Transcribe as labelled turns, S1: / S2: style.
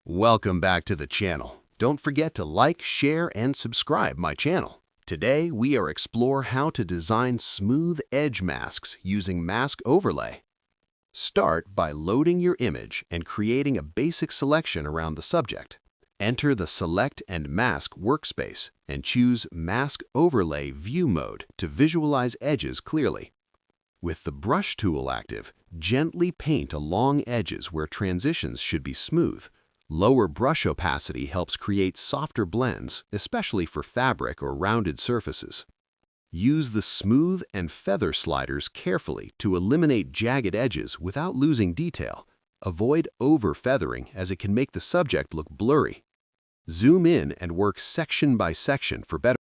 S1: Welcome back to the channel. Don't forget to like, share, and subscribe my channel. Today, we are explore how to design smooth edge masks using mask overlay. Start by loading your image and creating a basic selection around the subject. Enter the Select and Mask workspace and choose Mask Overlay View Mode to visualize edges clearly. With the brush tool active, gently paint along edges where transitions should be smooth. Lower brush opacity helps create softer blends, especially for fabric or rounded surfaces. Use the smooth and feather sliders carefully to eliminate jagged edges without losing detail. Avoid over-feathering as it can make the subject look blurry. Zoom in and work section by section for better